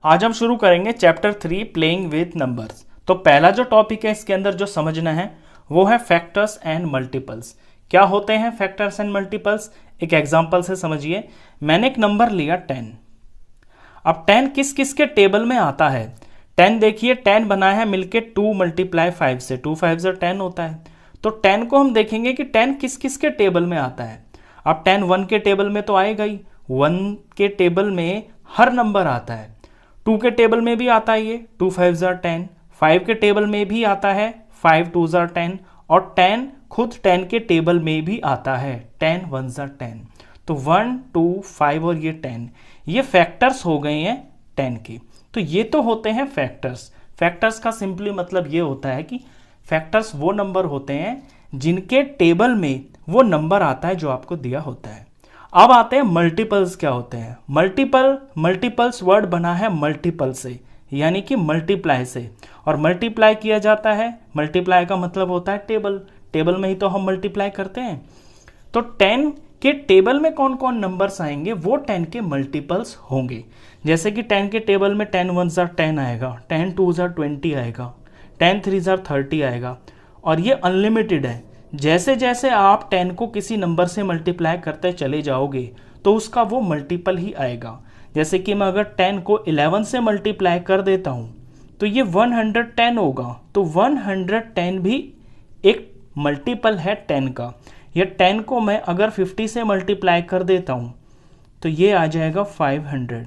आज हम शुरू करेंगे चैप्टर 3 प्लेइंग विथ नंबर्स। तो पहला जो टॉपिक है इसके अंदर जो समझना है वो है फैक्टर्स एंड मल्टीपल्स। क्या होते हैं फैक्टर्स एंड मल्टीपल्स? एक एग्जांपल से समझिए। मैंने एक नंबर लिया 10। अब 10 किस किस के टेबल में आता है? 10 देखिए, 10 बना है मिलके 2 × 5 से, 2 5 10 होता है। तो 10 को हम देखेंगे कि 10 किस किस के टेबल में आता है। अब 10 1 के टेबल में तो आएगा ही, 1 के टेबल में हर नंबर आता है। 2 के टेबल में भी आता है ये, 2 5 10। 5 के टेबल में भी आता है, 5 2 10। और 10 खुद 10 के टेबल में भी आता है, 10 1 10। तो 1 2 5 और ये 10, ये फैक्टर्स हो गए हैं 10 के। तो ये तो होते हैं फैक्टर्स। फैक्टर्स का सिंपली मतलब ये होता है कि फैक्टर्स वो नंबर होते हैं जिनके टेबल में वो नंबर आता है जो आपको दिया होता है। अब आते हैं मल्टीपल्स क्या होते हैं। मल्टीपल्स वर्ड बना है मल्टीपल से, यानी कि मल्टीप्लाई से, और मल्टीप्लाई किया जाता है। मल्टीप्लाई का मतलब होता है टेबल में ही तो हम मल्टीप्लाई करते हैं। तो 10 के टेबल में कौन कौन नंबर्स आएंगे वो 10 के मल्टीपल्स होंगे। जैसे कि 10 के टेबल में 10 1 10 आएगा, 10 2 20 आएगा, 10 3 30 आएगा, और ये अनलिमिटेड है। जैसे जैसे आप 10 को किसी नंबर से मल्टीप्लाई करते चले जाओगे तो उसका वो मल्टीपल ही आएगा। जैसे कि मैं अगर 10 को 11 से मल्टीप्लाई कर देता हूँ तो ये 110 होगा। तो 110 भी एक मल्टीपल है 10 का। या 10 को मैं अगर 50 से मल्टीप्लाई कर देता हूँ तो ये आ जाएगा 500।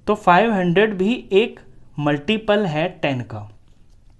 तो 500 भी एक मल्टीपल है 10 का।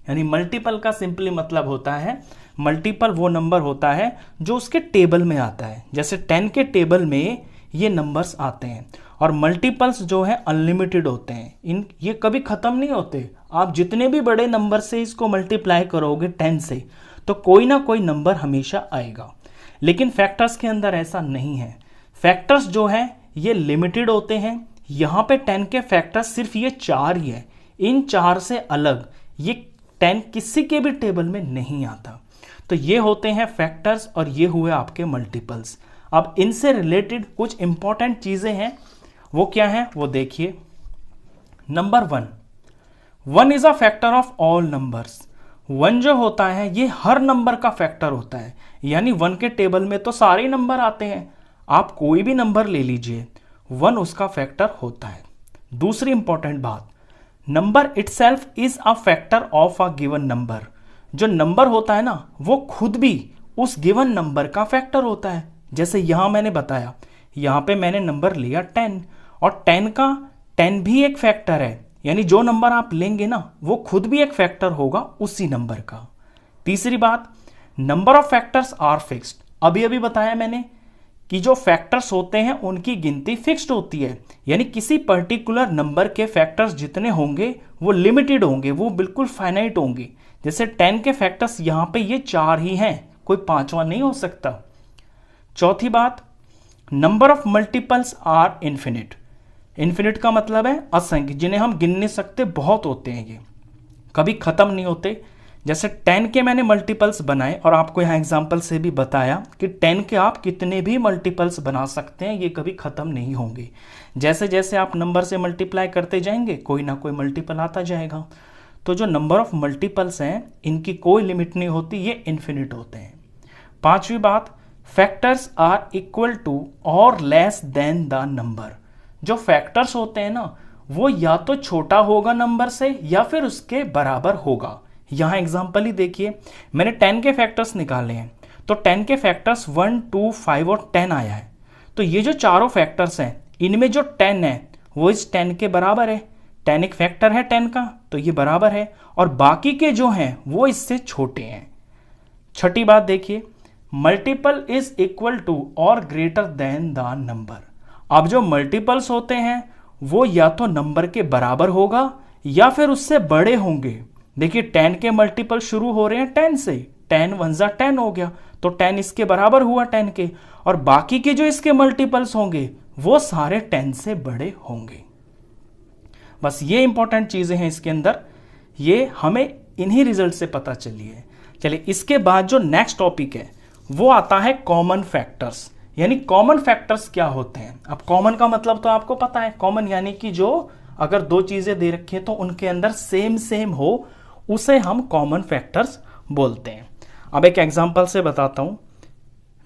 यानी मल्टीपल का सिंपली मतलब होता है, मल्टीपल वो नंबर होता है जो उसके टेबल में आता है। जैसे 10 के टेबल में ये नंबर्स आते हैं। और मल्टीपल्स जो है अनलिमिटेड होते हैं, ये कभी ख़त्म नहीं होते। आप जितने भी बड़े नंबर से इसको मल्टीप्लाई करोगे 10 से तो कोई ना कोई नंबर हमेशा आएगा। लेकिन फैक्टर्स के अंदर ऐसा नहीं है। फैक्टर्स जो है ये लिमिटेड होते हैं। यहाँ पे 10 के फैक्टर्स सिर्फ ये 4 ही है। इन 4 से अलग ये 10 किसी के भी टेबल में नहीं आता। तो ये होते हैं फैक्टर्स और ये हुए आपके मल्टीपल्स। अब इनसे रिलेटेड कुछ इंपॉर्टेंट चीजें हैं, वो क्या है वो देखिए। Number 1 is a factor of all numbers. 1 जो होता है ये हर नंबर का फैक्टर होता है। यानी 1 के टेबल में तो सारे नंबर आते हैं, आप कोई भी नंबर ले लीजिए, 1 उसका फैक्टर होता है। दूसरी इंपॉर्टेंट बात, number itself is a factor of a given number. जो नंबर होता है ना वो खुद भी उस गिवन नंबर का फैक्टर होता है। जैसे यहां मैंने बताया, यहां पे मैंने नंबर लिया 10, और 10 भी एक फैक्टर है। यानी जो नंबर आप लेंगे ना वो खुद भी एक फैक्टर होगा उसी नंबर का। तीसरी बात, number of factors are fixed. अभी बताया मैंने कि जो फैक्टर्स होते हैं उनकी गिनती फिक्स्ड होती है। यानी किसी पर्टिकुलर नंबर के फैक्टर्स जितने होंगे वो लिमिटेड होंगे, वो बिल्कुल फाइनाइट होंगे। जैसे 10 के फैक्टर्स यहां पे ये 4 ही हैं, कोई 5वां नहीं हो सकता। चौथी बात, number of multiples are infinite. Infinite का मतलब है असंख्य, जिन्हें हम गिन नहीं सकते, बहुत होते हैं, ये कभी खत्म नहीं होते। जैसे 10 के मैंने मल्टीपल्स बनाए और आपको यहाँ एग्जांपल से भी बताया कि 10 के आप कितने भी मल्टीपल्स बना सकते हैं, ये कभी खत्म नहीं होंगे। जैसे जैसे आप नंबर से मल्टीप्लाई करते जाएंगे कोई ना कोई मल्टीपल आता जाएगा। तो जो नंबर ऑफ मल्टीपल्स हैं इनकी कोई लिमिट नहीं होती, ये इन्फिनिट होते हैं। पांचवी बात, फैक्टर्स आर इक्वल टू और लेस देन द नंबर। जो फैक्टर्स होते हैं ना वो या तो छोटा होगा नंबर से या फिर उसके बराबर होगा। यहां एग्जांपल ही देखिए, मैंने 10 के फैक्टर्स निकाले हैं। तो 10 के फैक्टर्स 1 2 5 और 10 आया है। तो ये जो चारों फैक्टर्स हैं इनमें जो 10 है वो इस 10 के बराबर है। 10 एक फैक्टर है 10 का, तो ये बराबर है, और बाकी के जो हैं वो इससे छोटे हैं। छठी बात देखिए, मल्टीपल इज इक्वल टू और ग्रेटर देन द नंबर। अब जो मल्टीपल्स होते हैं वो या तो नंबर के बराबर होगा या फिर उससे बड़े होंगे। देखिए 10 के मल्टीपल शुरू हो रहे हैं 10 से, 10 1 10 हो गया, तो 10 इसके बराबर हुआ 10 के, और बाकी के जो इसके मल्टीपल्स होंगे वो सारे 10 से बड़े होंगे। बस ये इंपॉर्टेंट चीजें हैं इसके अंदर, ये हमें इन्हीं रिजल्ट से पता चली है। चलिए इसके बाद जो नेक्स्ट टॉपिक है वो आता है कॉमन फैक्टर्स। यानी कॉमन फैक्टर्स क्या होते हैं? अब कॉमन का मतलब तो आपको पता है, कॉमन यानी कि जो अगर दो चीजें दे रखी हैं तो उनके अंदर सेम सेम हो, उसे हम कॉमन फैक्टर्स बोलते हैं। अब एक एग्जांपल से बताता हूं।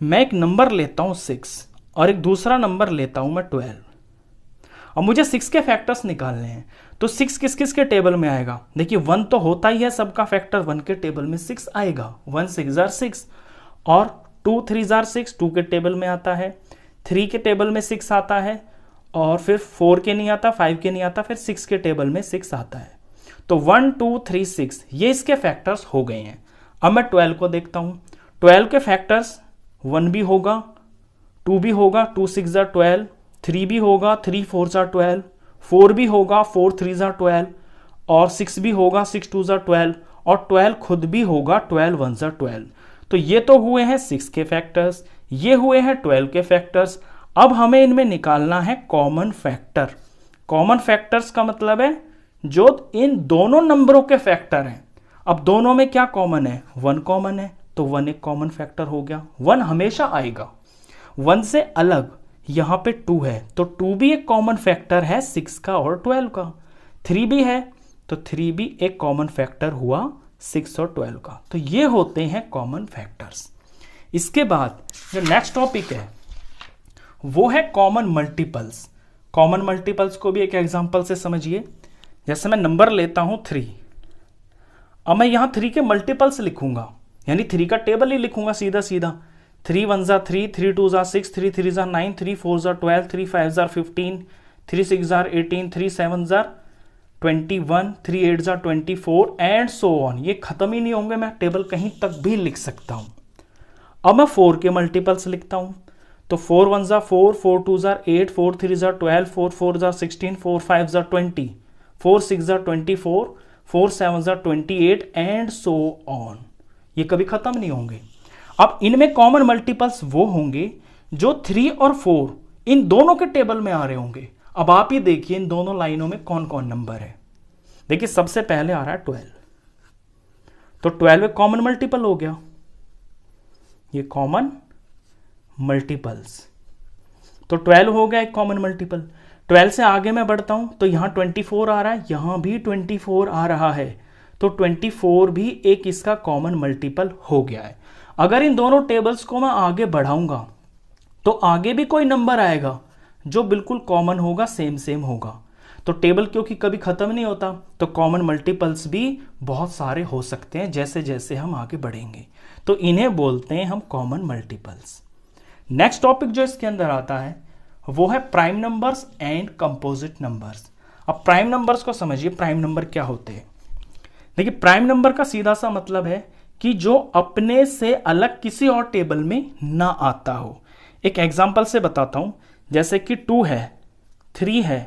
मैं एक नंबर लेता हूं 6 और एक दूसरा नंबर लेता हूं मैं 12। अब मुझे 6 के फैक्टर्स निकालने हैं, तो 6 किस किस के टेबल में आएगा? देखिए 1 तो होता ही है सबका फैक्टर, 1 के टेबल में 6 आएगा, 1 6 6, और 2 3 6 2 के टेबल में आता है, 3 के टेबल में 6 आता है, और फिर 4 के नहीं आता, 5 के नहीं आता, फिर 6 के टेबल में 6 आता है। तो 1 2 3 6 ये इसके फैक्टर्स हो गए हैं। अब मैं 12 को देखता हूं। 12 के फैक्टर्स 1 भी होगा, 2 भी होगा, 2 6 12, 3 भी होगा, 3 4 12, 4 भी होगा, 4 3 12, और 6 भी होगा, 6 2 12, और 12 खुद भी होगा, 12 1 12। तो ये तो हुए हैं 6 के फैक्टर्स, ये हुए हैं 12 के फैक्टर्स। अब हमें इनमें निकालना है कॉमन फैक्टर। कॉमन फैक्टर्स का मतलब है जो इन दोनों नंबरों के फैक्टर हैं। अब दोनों में क्या कॉमन है? 1 कॉमन है, तो 1 एक कॉमन फैक्टर हो गया। 1 हमेशा आएगा। 1 से अलग यहां पे 2 है, तो 2 भी एक कॉमन फैक्टर है 6 का और 12 का। 3 भी है, तो 3 भी एक कॉमन फैक्टर हुआ 6 और 12 का। तो ये होते हैं कॉमन फैक्टर्स। इसके बाद जो नेक्स्ट टॉपिक है वो है कॉमन मल्टीपल्स। कॉमन मल्टीपल्स को भी एक एग्जांपल से समझिए। जैसे मैं नंबर लेता हूं 3, अब मैं यहां 3 के मल्टीपल्स लिखूंगा, यानी 3 का टेबल ही लिखूंगा सीधा सीधा। 3 1 3, 3 2 6, 3 3 9, 3 4 12, 3 5 15, 3 6 18, 3 7 21, 3 8 24 एंड सो ऑन। ये खत्म ही नहीं होंगे, मैं टेबल कहीं तक भी लिख सकता हूं। अब मैं 4 के मल्टीपल्स लिखता हूं, तो 4 1 4, 4 2 8, 4 3 12, 4 4 16, 4 5 20, 4 6 24, 4 7 28 एंड सो ऑन। ये कभी खत्म नहीं होंगे। अब इनमें कॉमन मल्टीपल्स वो होंगे जो 3 और 4 इन दोनों के टेबल में आ रहे होंगे। अब आप ही देखिए इन दोनों लाइनों में कौन कौन नंबर है। देखिए सबसे पहले आ रहा है 12, तो 12 एक कॉमन मल्टीपल हो गया, ये कॉमन मल्टीपल्स। तो 12 हो गया एक कॉमन मल्टीपल। 12 से आगे मैं बढ़ता हूं तो यहां 24 आ रहा है, यहां भी 24 आ रहा है, तो 24 भी एक इसका कॉमन मल्टीपल हो गया है। अगर इन दोनों टेबल्स को मैं आगे बढ़ाऊंगा तो आगे भी कोई नंबर आएगा जो बिल्कुल कॉमन होगा, सेम सेम होगा। तो टेबल क्योंकि कभी खत्म नहीं होता, तो कॉमन मल्टीपल्स भी बहुत सारे हो सकते हैं जैसे जैसे हम आगे बढ़ेंगे। तो इन्हें बोलते हैं हम कॉमन मल्टीपल्स। नेक्स्ट टॉपिक जो इसके अंदर आता है वो है prime numbers and composite numbers. अब प्राइम नंबर्स को समझिए, प्राइम नंबर क्या होते हैं। देखिए प्राइम नंबर का सीधा सा मतलब है कि जो अपने से अलग किसी और टेबल में ना आता हो। एक एग्जांपल से बताता हूं, जैसे कि 2 है, 3 है,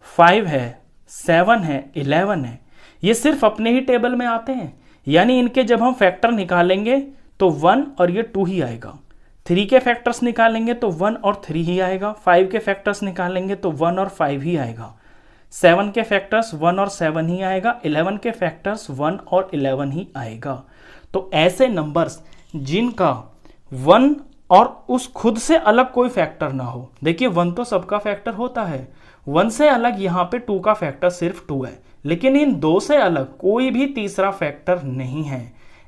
5 है, 7 है, 11 है, ये सिर्फ अपने ही टेबल में आते हैं। यानी इनके जब हम फैक्टर निकालेंगे तो 1 और ये 2 ही आएगा। 3 के फैक्टर्स निकालेंगे तो 1 और 3 ही आएगा। 5 के फैक्टर्स निकालेंगे तो 1 और 5 ही आएगा। 7 के फैक्टर्स 1 और 7 ही आएगा। 11 के फैक्टर्स 1 और 11 ही आएगा। तो ऐसे नंबर्स जिनका 1 और उस खुद से अलग कोई फैक्टर ना हो। देखिए 1 तो सबका फैक्टर होता है, 1 से अलग यहाँ पे 2 का फैक्टर सिर्फ 2 है, लेकिन इन 2 से अलग कोई भी तीसरा फैक्टर नहीं है।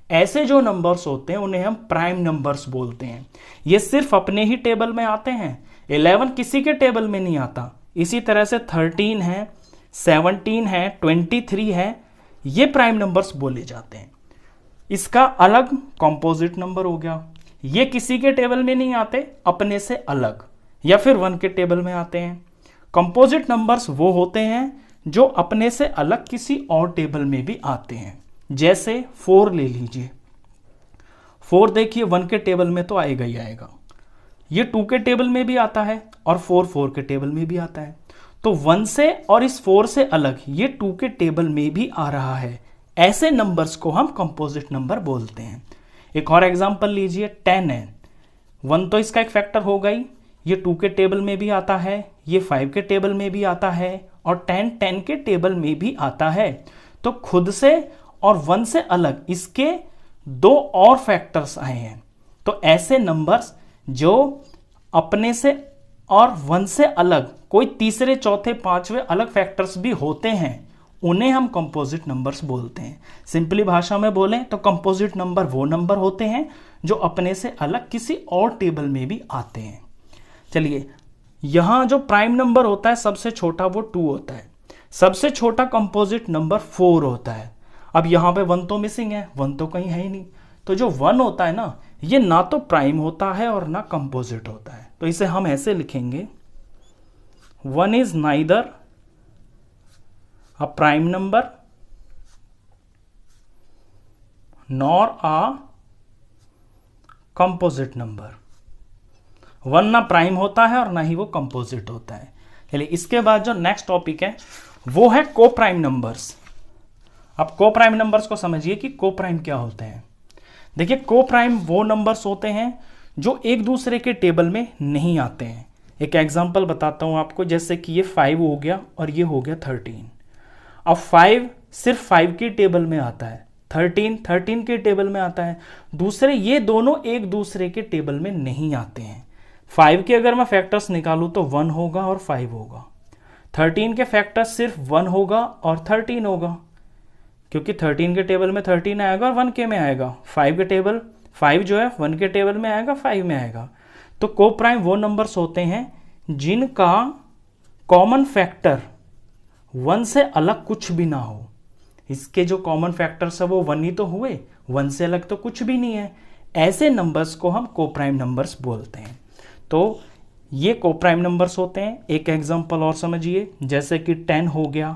ऐसे जो नंबर्स होते हैं उन्हें हम प्राइम नंबर्स बोलते हैं। ये सिर्फ अपने ही टेबल में आते हैं। 11 किसी के टेबल में नहीं आता। इसी तरह से 13 है, 17 है, 23 है, ये प्राइम नंबर्स बोले जाते हैं। इसका अलग कंपोजिट नंबर हो गया, ये किसी के टेबल में नहीं आते, अपने से अलग, या फिर 1 के टेबल में आते हैं। कंपोजिट नंबर्स वो होते हैं जो अपने से अलग किसी और टेबल में भी आते हैं। जैसे 4 ले लीजिए, 4 देखिए 1 के टेबल में तो आएगा ही आएगा, ये 2 के टेबल में भी आता है और 4 के टेबल में भी आता है। तो 1 से और इस 4 से अलग ये 2 के टेबल में भी आ रहा है। ऐसे नंबर्स को हम कंपोजिट नंबर बोलते हैं। एक और एग्जांपल लीजिए, 10 है, 1 तो इसका एक फैक्टर हो गई, ये 2 के टेबल में भी आता है, ये 5 के टेबल में भी आता है, और 10 के टेबल में भी आता है। तो खुद से और 1 से अलग इसके 2 और फैक्टर्स आए हैं। तो ऐसे नंबर्स जो अपने से और 1 से अलग कोई तीसरे चौथे पांचवे अलग फैक्टर्स भी होते हैं, उन्हें हम कंपोजिट नंबर्स बोलते हैं। सिंपली भाषा में बोलें तो कंपोजिट नंबर वो नंबर होते हैं जो अपने से अलग किसी और टेबल में भी आते हैं। चलिए, यहां जो प्राइम नंबर होता है सबसे छोटा वो 2 होता है, सबसे छोटा कंपोजिट नंबर 4 होता है। अब यहां पे 1 तो मिसिंग है, 1 तो कहीं है ही नहीं, तो जो 1 होता है ना, ये ना तो प्राइम होता है और ना कंपोजिट होता है। तो इसे हम ऐसे लिखेंगे, 1 is neither a prime number nor a composite number। 1 ना प्राइम होता है और ना ही वो कंपोजिट होता है। चलिए, इसके बाद जो नेक्स्ट टॉपिक है वो है को प्राइम नंबर्स। अब को प्राइम नंबर्स को समझिए कि को प्राइम क्या होते हैं। देखिए, को प्राइम वो नंबर्स होते हैं जो एक दूसरे के टेबल में नहीं आते हैं। एक एग्जांपल बताता हूं आपको, जैसे कि ये 5 हो गया और ये हो गया 13। अब 5 सिर्फ 5 के टेबल में आता है, 13 के टेबल में आता है। दूसरे ये दोनों एक दूसरे के टेबल में नहीं आते हैं। 5 के अगर मैं फैक्टर्स निकालूं तो 1 होगा और 5 होगा। 13 के फैक्टर्स सिर्फ 1 होगा और 13 होगा, क्योंकि 13 के टेबल में 13 आएगा और 1 के में आएगा। 5 के टेबल 5 जो है 1 के टेबल में आएगा, 5 में आएगा। तो को प्राइम वो नंबर्स होते हैं जिनका कॉमन फैक्टर 1 से अलग कुछ भी ना हो। इसके जो कॉमन फैक्टर्स है वो 1 ही तो हुए, 1 से अलग तो कुछ भी नहीं है। ऐसे नंबर्स को हम को प्राइम नंबर्स बोलते हैं। तो ये को प्राइम नंबर्स होते हैं। एक एग्जांपल और समझिए, जैसे कि 10 हो गया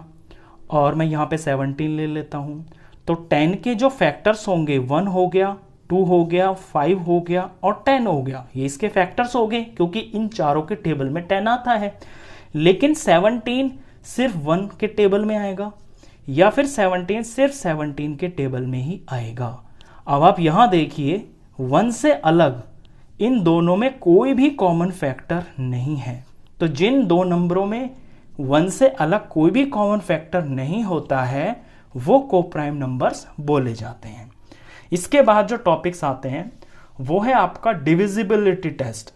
और मैं यहाँ पे 17 ले लेता हूँ। तो 10 के जो फैक्टर्स होंगे 1 हो गया, 2 हो गया, 5 हो गया और 10 हो गया। ये इसके फैक्टर्स हो गए, क्योंकि इन चारों के टेबल में 10 आता है। लेकिन 17 सिर्फ 1 के टेबल में आएगा, या फिर 17 सिर्फ 17 के टेबल में ही आएगा। अब आप यहां देखिए, 1 से अलग इन दोनों में कोई भी कॉमन फैक्टर नहीं है। तो जिन दो नंबरों में 1 से अलग कोई भी कॉमन फैक्टर नहीं होता है वो को प्राइम नंबर्स बोले जाते हैं। इसके बाद जो टॉपिक्स आते हैं वो है आपका डिविजिबिलिटी टेस्ट।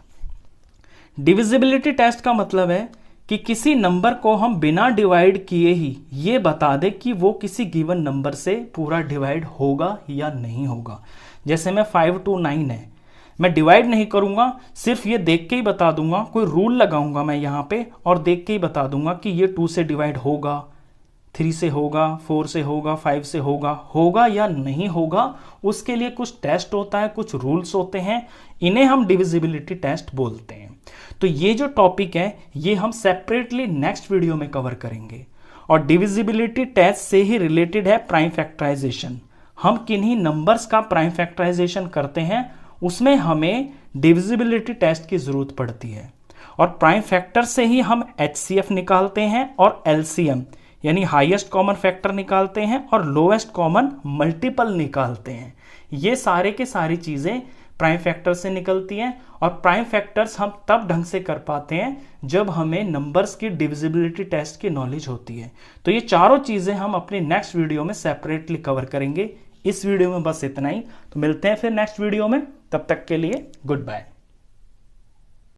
डिविजिबिलिटी टेस्ट का मतलब है कि किसी नंबर को हम बिना डिवाइड किए ही ये बता दें कि वो किसी गिवन नंबर से पूरा डिवाइड होगा या नहीं होगा। जैसे मैं 5 to 9 है, मैं डिवाइड नहीं करूंगा, सिर्फ ये देख के ही बता दूंगा, कोई रूल लगाऊंगा मैं यहाँ पे और देख के ही बता दूंगा कि ये 2 से डिवाइड होगा, 3 से होगा, 4 से होगा, 5 से होगा या नहीं होगा। उसके लिए कुछ टेस्ट होता है, कुछ रूल्स होते हैं, इन्हें हम डिविजिबिलिटी टेस्ट बोलते हैं। तो ये जो टॉपिक है ये हम सेपरेटली नेक्स्ट वीडियो में कवर करेंगे। और डिविजिबिलिटी टेस्ट से ही रिलेटेड है प्राइम फैक्टराइजेशन। हम किन्हीं नंबर्स का प्राइम फैक्टराइजेशन करते हैं, उसमें हमें डिविजिबिलिटी टेस्ट की जरूरत पड़ती है। और प्राइम फैक्टर से ही हम HCF निकालते हैं और LCM यानी हाईएस्ट कॉमन फैक्टर निकालते हैं और लोएस्ट कॉमन मल्टीपल निकालते हैं। ये सारे के सारी चीजें प्राइम फैक्टर से निकलती हैं। और प्राइम फैक्टर्स हम तब ढंग से कर पाते हैं जब हमें नंबर्स की डिविजिबिलिटी टेस्ट की नॉलेज होती है। तो ये चारों चीजें हम अपने नेक्स्ट वीडियो में सेपरेटली कवर करेंगे। इस वीडियो में बस इतना ही, तो मिलते हैं फिर नेक्स्ट वीडियो में। तब तक के लिए गुड बाय।